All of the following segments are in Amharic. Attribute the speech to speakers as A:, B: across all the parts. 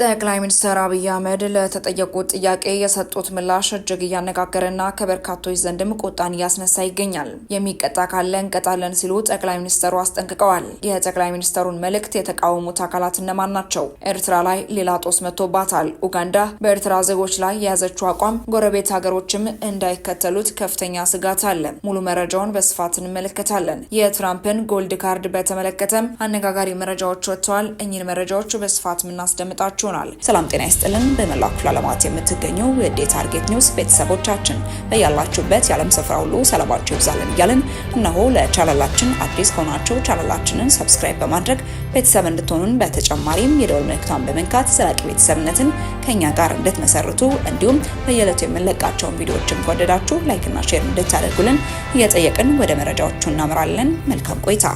A: ጠቅላይ ሚኒስትር አብይ አህመድ ለተጠየቁት ጥያቄ የሰጡት ምላሽ እጅግ እያነጋገረና ከበርካቶች ዘንድም ቁጣን እያስነሳ ይገኛል። የሚቀጣ ካለ እንቀጣለን ሲሉ ጠቅላይ ሚኒስትሩ አስጠንቅቀዋል። የጠቅላይ ሚኒስትሩን መልእክት የተቃወሙት አካላት እነማን ናቸው? ኤርትራ ላይ ሌላ ጦስ መጥቶባታል። ኡጋንዳ በኤርትራ ዜጎች ላይ የያዘችው አቋም ጎረቤት ሀገሮችም እንዳይከተሉት ከፍተኛ ስጋት አለ። ሙሉ መረጃውን በስፋት እንመለከታለን። የትራምፕን ጎልድ ካርድ በተመለከተም አነጋጋሪ መረጃዎች ወጥተዋል። እኚህን መረጃዎች በስፋት የምናስደምጣቸው ሰላም ጤና ይስጥልን። በመላው ክፍለ ዓለማት የምትገኙ የዴ ታርጌት ኒውስ ቤተሰቦቻችን በያላችሁበት የዓለም ስፍራ ሁሉ ሰላማችሁ ይብዛልን እያልን እነሆ ለቻናላችን አዲስ ከሆናችሁ ቻናላችንን ሰብስክራይብ በማድረግ ቤተሰብ እንድትሆኑን በተጨማሪም የደወል ምልክቷን በመንካት ዘላቂ ቤተሰብነትን ከኛ ጋር እንድትመሰርቱ እንዲሁም በየዕለቱ የምንለቃቸውን ቪዲዮዎችን ከወደዳችሁ ላይክ እና ሼር እንድታደርጉልን እየጠየቅን ወደ መረጃዎቹ እናምራለን። መልካም ቆይታ።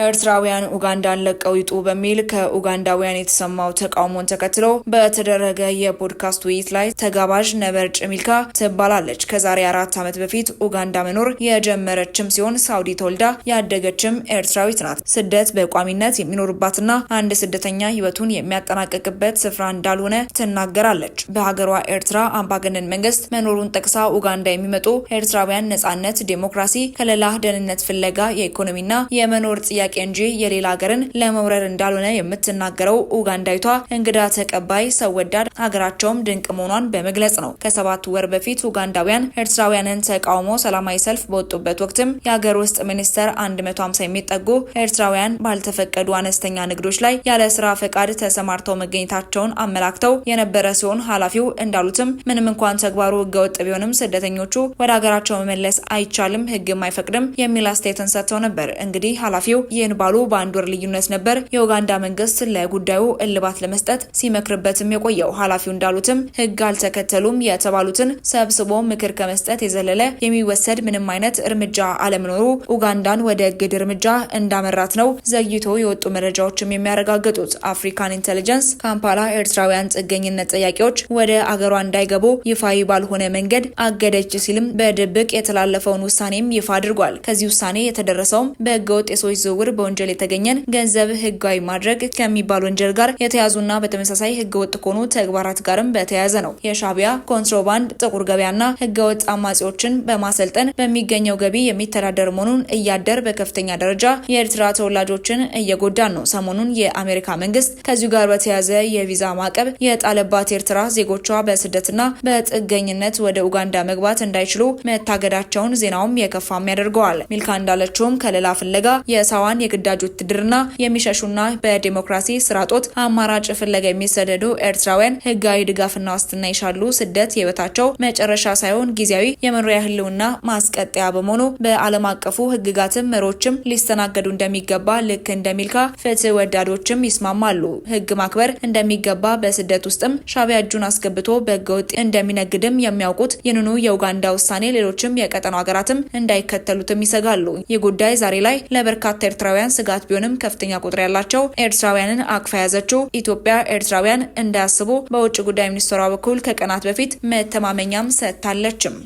A: ኤርትራውያን ኡጋንዳን ለቀው ይጡ በሚል ከኡጋንዳውያን የተሰማው ተቃውሞን ተከትሎ በተደረገ የፖድካስት ውይይት ላይ ተጋባዥ ነበርጭ ሚልካ ትባላለች። ከዛሬ 4 ዓመት በፊት ኡጋንዳ መኖር የጀመረችም ሲሆን ሳውዲ ተወልዳ ያደገችም ኤርትራዊት ናት። ስደት በቋሚነት የሚኖርባትና አንድ ስደተኛ ሕይወቱን የሚያጠናቅቅበት ስፍራ እንዳልሆነ ትናገራለች። በሀገሯ ኤርትራ አምባገነን መንግስት መኖሩን ጠቅሳ ኡጋንዳ የሚመጡ ኤርትራውያን ነጻነት፣ ዴሞክራሲ፣ ከለላ፣ ደህንነት ፍለጋ የኢኮኖሚና የመኖር ጥያቄ እንጂ የሌላ ሀገርን ለመውረር እንዳልሆነ የምትናገረው ኡጋንዳዊቷ እንግዳ ተቀባይ ሰው ወዳድ ሀገራቸውም ድንቅ መሆኗን በመግለጽ ነው። ከ7 ወር በፊት ኡጋንዳውያን ኤርትራውያንን ተቃውሞ ሰላማዊ ሰልፍ በወጡበት ወቅትም የሀገር ውስጥ ሚኒስተር 150 የሚጠጉ ኤርትራውያን ባልተፈቀዱ አነስተኛ ንግዶች ላይ ያለ ስራ ፈቃድ ተሰማርተው መገኘታቸውን አመላክተው የነበረ ሲሆን ኃላፊው እንዳሉትም ምንም እንኳን ተግባሩ ህገወጥ ቢሆንም ስደተኞቹ ወደ ሀገራቸው መመለስ አይቻልም፣ ህግም አይፈቅድም የሚል አስተያየትን ሰጥተው ነበር። እንግዲህ ኃላፊው ይህን ባሉ በአንድ ወር ልዩነት ነበር የኡጋንዳ መንግስት ለጉዳዩ እልባት ለመስጠት ሲመክርበትም የቆየው። ኃላፊው እንዳሉትም ህግ አልተከተሉም የተባሉትን ሰብስቦ ምክር ከመስጠት የዘለለ የሚወሰድ ምንም አይነት እርምጃ አለመኖሩ ኡጋንዳን ወደ እግድ እርምጃ እንዳመራት ነው ዘግይቶ የወጡ መረጃዎችም የሚያረጋግጡት። አፍሪካን ኢንተለጀንስ ካምፓላ ኤርትራውያን ጥገኝነት ጥያቄዎች ወደ አገሯ እንዳይገቡ ይፋዊ ባልሆነ መንገድ አገደች ሲልም በድብቅ የተላለፈውን ውሳኔም ይፋ አድርጓል። ከዚህ ውሳኔ የተደረሰውም በህገወጥ የሰዎች ዝውውር በወንጀል የተገኘን ገንዘብ ህጋዊ ማድረግ ከሚባል ወንጀል ጋር የተያዙና በተመሳሳይ ህገወጥ ከሆኑ ተግባራት ጋርም በተያያዘ ነው። የሻቢያ ኮንትሮባንድ፣ ጥቁር ገበያና ህገወጥ አማጺዎችን በማሰልጠን በሚገኘው ገቢ የሚተዳደር መሆኑን እያደር በከፍተኛ ደረጃ የኤርትራ ተወላጆችን እየጎዳን ነው። ሰሞኑን የአሜሪካ መንግስት ከዚሁ ጋር በተያያዘ የቪዛ ማዕቀብ የጣለባት ኤርትራ ዜጎቿ በስደትና በጥገኝነት ወደ ኡጋንዳ መግባት እንዳይችሉ መታገዳቸውን ዜናውም የከፋም ያደርገዋል። ሚልካ እንዳለችውም ከሌላ ፍለጋ የሳዋን የግዳጅ ውትድርና የሚሸሹና በዲሞክራሲ ስራጦት አማራጭ ፍለጋ የሚሰደዱ ኤርትራውያን ህጋዊ ድጋፍና ዋስትና ይሻሉ። ስደት የህይወታቸው መጨረሻ ሳይሆን ጊዜያዊ የመኖሪያ ህልውና ማስቀጠያ በመሆኑ በዓለም አቀፉ ህግጋትም መሮችም ሊስተናገዱ እንደሚገባ ልክ እንደሚልካ ፍትህ ወዳዶችም ይስማማሉ። ህግ ማክበር እንደሚገባ በስደት ውስጥም ሻቢያ እጁን አስገብቶ በህገወጥ እንደሚነግድም የሚያውቁት ይህንኑ የኡጋንዳ ውሳኔ ሌሎችም የቀጠናው ሀገራትም እንዳይከተሉትም ይሰጋሉ። ይህ ጉዳይ ዛሬ ላይ ለበርካታ ኤርትራውያን ስጋት ቢሆንም ከፍተኛ ቁጥር ያላቸው ኤርትራውያንን አቅፋ ያዘችው ኢትዮጵያ ኤርትራውያን እንዳያስቡ በውጭ ጉዳይ ሚኒስትሯ በኩል ከቀናት በፊት መተማመኛም ሰጥታለችም።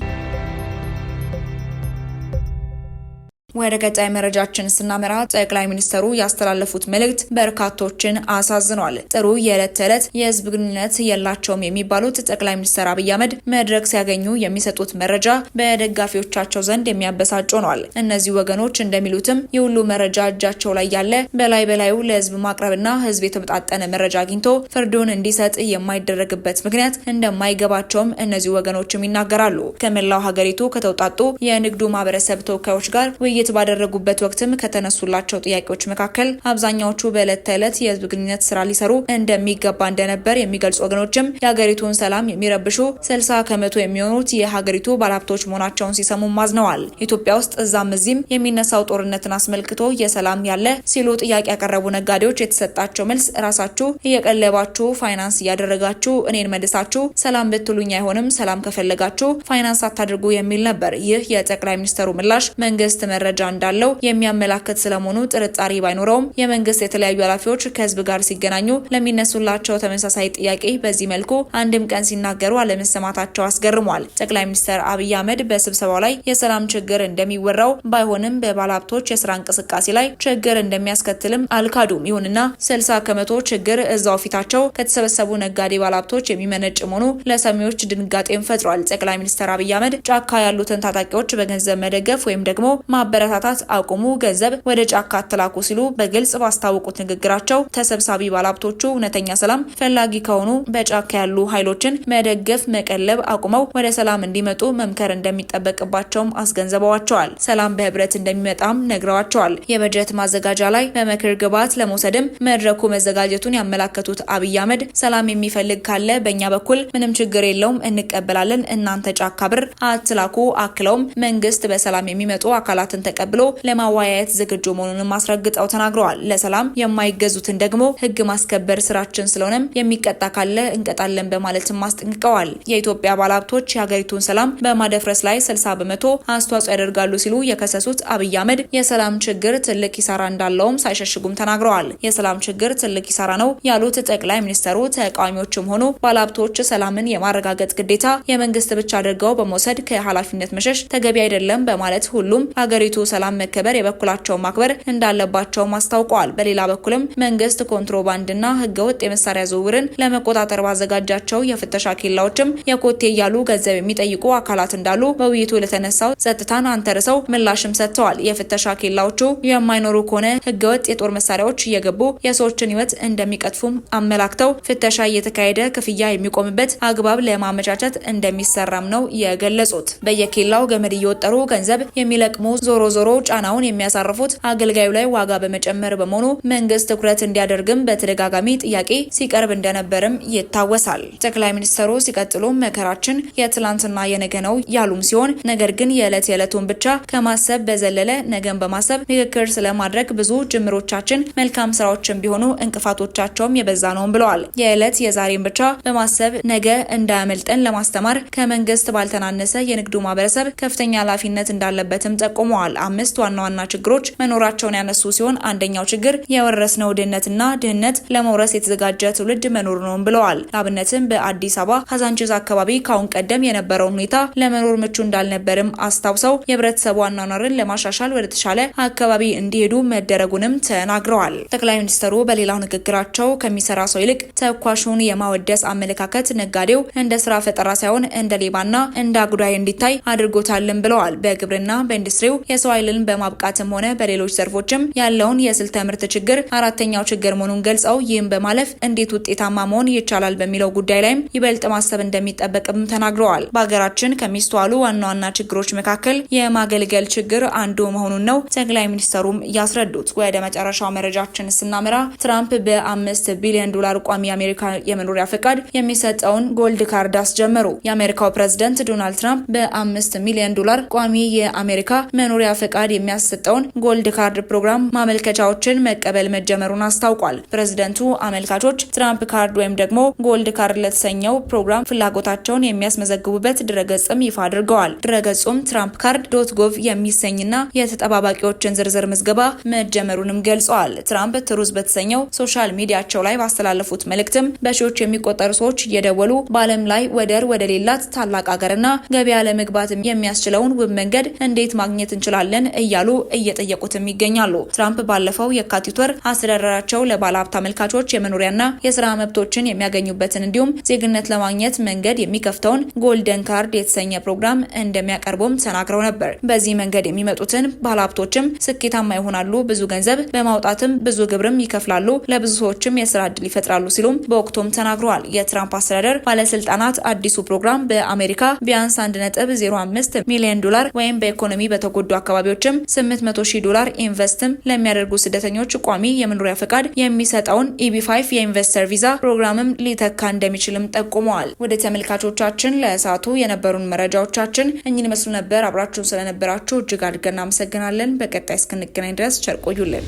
A: ወደ ቀጣይ መረጃችን ስናመራ ጠቅላይ ሚኒስትሩ ያስተላለፉት መልእክት በርካቶችን አሳዝኗል። ጥሩ የዕለት ተዕለት የህዝብ ግንኙነት የላቸውም የሚባሉት ጠቅላይ ሚኒስትር አብይ አህመድ መድረክ ሲያገኙ የሚሰጡት መረጃ በደጋፊዎቻቸው ዘንድ የሚያበሳጭ ሆኗል። እነዚህ ወገኖች እንደሚሉትም የሁሉ መረጃ እጃቸው ላይ ያለ በላዩ ለህዝብ ማቅረብና ህዝብ የተመጣጠነ መረጃ አግኝቶ ፍርዱን እንዲሰጥ የማይደረግበት ምክንያት እንደማይገባቸውም እነዚህ ወገኖችም ይናገራሉ። ከመላው ሀገሪቱ ከተውጣጡ የንግዱ ማህበረሰብ ተወካዮች ጋር ውይይት ባደረጉበት ወቅትም ከተነሱላቸው ጥያቄዎች መካከል አብዛኛዎቹ በዕለት ተዕለት የህዝብ ግንኙነት ስራ ሊሰሩ እንደሚገባ እንደነበር የሚገልጹ ወገኖችም የሀገሪቱን ሰላም የሚረብሹ 60% የሚሆኑት የሀገሪቱ ባለሀብቶች መሆናቸውን ሲሰሙ ማዝነዋል። ኢትዮጵያ ውስጥ እዛም እዚህም የሚነሳው ጦርነትን አስመልክቶ የሰላም ያለ ሲሉ ጥያቄ ያቀረቡ ነጋዴዎች የተሰጣቸው መልስ ራሳችሁ እየቀለባችሁ ፋይናንስ እያደረጋችሁ እኔን መልሳችሁ ሰላም ብትሉኝ አይሆንም፣ ሰላም ከፈለጋችሁ ፋይናንስ አታድርጉ የሚል ነበር። ይህ የጠቅላይ ሚኒስትሩ ምላሽ መንግስት መረጃ መረጃ እንዳለው የሚያመላክት ስለመሆኑ ጥርጣሬ ባይኖረውም የመንግስት የተለያዩ ኃላፊዎች ከህዝብ ጋር ሲገናኙ ለሚነሱላቸው ተመሳሳይ ጥያቄ በዚህ መልኩ አንድም ቀን ሲናገሩ አለመሰማታቸው አስገርሟል። ጠቅላይ ሚኒስትር አብይ አህመድ በስብሰባው ላይ የሰላም ችግር እንደሚወራው ባይሆንም በባለሀብቶች የስራ እንቅስቃሴ ላይ ችግር እንደሚያስከትልም አልካዱም። ይሁንና 60 ከመቶ ችግር እዛው ፊታቸው ከተሰበሰቡ ነጋዴ ባለሀብቶች የሚመነጭ መሆኑ ለሰሚዎች ድንጋጤን ፈጥሯል። ጠቅላይ ሚኒስትር አብይ አህመድ ጫካ ያሉትን ታጣቂዎች በገንዘብ መደገፍ ወይም ደግሞ ማበረታታት አቁሙ፣ ገንዘብ ወደ ጫካ አትላኩ ሲሉ በግልጽ ባስታወቁት ንግግራቸው ተሰብሳቢ ባለሀብቶቹ እውነተኛ ሰላም ፈላጊ ከሆኑ በጫካ ያሉ ኃይሎችን መደገፍ፣ መቀለብ አቁመው ወደ ሰላም እንዲመጡ መምከር እንደሚጠበቅባቸውም አስገንዝበዋቸዋል። ሰላም በህብረት እንደሚመጣም ነግረዋቸዋል። የበጀት ማዘጋጃ ላይ በምክር ግብዓት ለመውሰድም መድረኩ መዘጋጀቱን ያመላከቱት አብይ አህመድ ሰላም የሚፈልግ ካለ በእኛ በኩል ምንም ችግር የለውም እንቀበላለን፣ እናንተ ጫካ ብር አትላኩ። አክለውም መንግስት በሰላም የሚመጡ አካላትን ተቀብሎ ለማወያየት ዝግጁ መሆኑንም አስረግጠው ተናግረዋል። ለሰላም የማይገዙትን ደግሞ ህግ ማስከበር ስራችን ስለሆነም የሚቀጣ ካለ እንቀጣለን በማለትም አስጠንቅቀዋል። የኢትዮጵያ ባለሀብቶች የሀገሪቱን ሰላም በማደፍረስ ላይ 60 በመቶ አስተዋጽኦ ያደርጋሉ ሲሉ የከሰሱት አብይ አህመድ የሰላም ችግር ትልቅ ኪሳራ እንዳለውም ሳይሸሽጉም ተናግረዋል። የሰላም ችግር ትልቅ ኪሳራ ነው ያሉት ጠቅላይ ሚኒስትሩ ተቃዋሚዎችም ሆኑ ባለሀብቶች ሰላምን የማረጋገጥ ግዴታ የመንግስት ብቻ አድርገው በመውሰድ ከኃላፊነት መሸሽ ተገቢ አይደለም በማለት ሁሉም ሀገሪቱ ሰላም መከበር የበኩላቸውን ማክበር እንዳለባቸውም አስታውቀዋል። በሌላ በኩልም መንግስት ኮንትሮባንድና ህገወጥ የመሳሪያ ዝውውርን ለመቆጣጠር ባዘጋጃቸው የፍተሻ ኬላዎችም የኮቴ እያሉ ገንዘብ የሚጠይቁ አካላት እንዳሉ በውይይቱ ለተነሳው ጸጥታን አንተርሰው ምላሽም ሰጥተዋል። የፍተሻ ኬላዎቹ የማይኖሩ ከሆነ ህገወጥ የጦር መሳሪያዎች እየገቡ የሰዎችን ህይወት እንደሚቀጥፉም አመላክተው ፍተሻ እየተካሄደ ክፍያ የሚቆምበት አግባብ ለማመቻቸት እንደሚሰራም ነው የገለጹት። በየኬላው ገመድ እየወጠሩ ገንዘብ የሚለቅሙ ዞሮ ዞሮ ጫናውን የሚያሳርፉት አገልጋዩ ላይ ዋጋ በመጨመር በመሆኑ መንግስት ትኩረት እንዲያደርግም በተደጋጋሚ ጥያቄ ሲቀርብ እንደነበርም ይታወሳል። ጠቅላይ ሚኒስትሩ ሲቀጥሉም መከራችን የትላንትና የነገ ነው ያሉም ሲሆን ነገር ግን የዕለት የዕለቱን ብቻ ከማሰብ በዘለለ ነገን በማሰብ ምክክር ስለማድረግ ብዙ ጅምሮቻችን መልካም ስራዎችን ቢሆኑ እንቅፋቶቻቸውም የበዛ ነውም ብለዋል። የዕለት የዛሬን ብቻ በማሰብ ነገ እንዳያመልጠን ለማስተማር ከመንግስት ባልተናነሰ የንግዱ ማህበረሰብ ከፍተኛ ኃላፊነት እንዳለበትም ጠቁመዋል። 5 ዋና ዋና ችግሮች መኖራቸውን ያነሱ ሲሆን አንደኛው ችግር የወረስነው ድህነትና ድህነት ለመውረስ የተዘጋጀ ትውልድ መኖር ነውም ብለዋል። ለአብነትም በአዲስ አበባ ካዛንቺስ አካባቢ ካሁን ቀደም የነበረውን ሁኔታ ለመኖር ምቹ እንዳልነበርም አስታውሰው የህብረተሰቡ አኗኗርን ለማሻሻል ወደ ተሻለ አካባቢ እንዲሄዱ መደረጉንም ተናግረዋል። ጠቅላይ ሚኒስትሩ በሌላው ንግግራቸው ከሚሰራ ሰው ይልቅ ተኳሹን የማወደስ አመለካከት ነጋዴው እንደ ስራ ፈጠራ ሳይሆን እንደ ሌባና እንደ አጉዳይ እንዲታይ አድርጎታልም ብለዋል። በግብርና በኢንዱስትሪው የሰው ኃይልን በማብቃትም ሆነ በሌሎች ዘርፎችም ያለውን የስልተ ምርት ችግር አራተኛው ችግር መሆኑን ገልጸው ይህም በማለፍ እንዴት ውጤታማ መሆን ይቻላል በሚለው ጉዳይ ላይም ይበልጥ ማሰብ እንደሚጠበቅም ተናግረዋል። በሀገራችን ከሚስተዋሉ ዋና ዋና ችግሮች መካከል የማገልገል ችግር አንዱ መሆኑን ነው ጠቅላይ ሚኒስትሩም ያስረዱት። ወደ መጨረሻው መረጃችን ስናመራ ትራምፕ በ5 ቢሊዮን ዶላር ቋሚ የአሜሪካ የመኖሪያ ፈቃድ የሚሰጠውን ጎልድ ካርድ አስጀመሩ። የአሜሪካው ፕሬዝዳንት ዶናልድ ትራምፕ በ5 ሚሊዮን ዶላር ቋሚ የአሜሪካ መኖሪያ ፈቃድ የሚያሰጠውን ጎልድ ካርድ ፕሮግራም ማመልከቻዎችን መቀበል መጀመሩን አስታውቋል። ፕሬዝዳንቱ አመልካቾች ትራምፕ ካርድ ወይም ደግሞ ጎልድ ካርድ ለተሰኘው ፕሮግራም ፍላጎታቸውን የሚያስመዘግቡበት ድረገጽም ይፋ አድርገዋል። ድረገጹም ትራምፕ ካርድ .gov የሚሰኝና የተጠባባቂዎችን ዝርዝር ምዝገባ መጀመሩንም ገልጸዋል። ትራምፕ ትሩዝ በተሰኘው ሶሻል ሚዲያቸው ላይ ባስተላለፉት መልእክትም በሺዎች የሚቆጠሩ ሰዎች እየደወሉ በዓለም ላይ ወደር ወደሌላት ታላቅ ሀገርና ገበያ ለመግባት የሚያስችለውን ውብ መንገድ እንዴት ማግኘት እንችላለን እያሉ እየጠየቁትም ይገኛሉ። ትራምፕ ባለፈው የካቲት ወር አስተዳደራቸው ለባለሀብት አመልካቾች የመኖሪያና የስራ መብቶችን የሚያገኙበትን እንዲሁም ዜግነት ለማግኘት መንገድ የሚከፍተውን ጎልደን ካርድ የተሰኘ ፕሮግራም እንደሚያቀርቡም ተናግረው ነበር። በዚህ መንገድ የሚመጡትን ባለሀብቶችም ስኬታማ ይሆናሉ፣ ብዙ ገንዘብ በማውጣትም ብዙ ግብርም ይከፍላሉ፣ ለብዙ ሰዎችም የስራ ዕድል ይፈጥራሉ ሲሉም በወቅቱም ተናግረዋል። የትራምፕ አስተዳደር ባለስልጣናት አዲሱ ፕሮግራም በአሜሪካ ቢያንስ 1.05 ሚሊዮን ዶላር ወይም በኢኮኖሚ በተጎዱ አካባቢዎችም $800,000 ኢንቨስትም ለሚያደርጉ ስደተኞች ቋሚ የመኖሪያ ፈቃድ የሚሰጠውን EB5 የኢንቨስተር ቪዛ ፕሮግራምም ሊተካ እንደሚችልም ጠቁመዋል። ወደ ተመልካቾቻችን ለእሳቱ የነበሩን መረጃዎቻችን እኚህን ይመስሉ ነበር። አብራችሁን ስለነበራችሁ እጅግ አድርገን እናመሰግናለን። በቀጣይ እስክንገናኝ ድረስ ቸር ቆዩልን።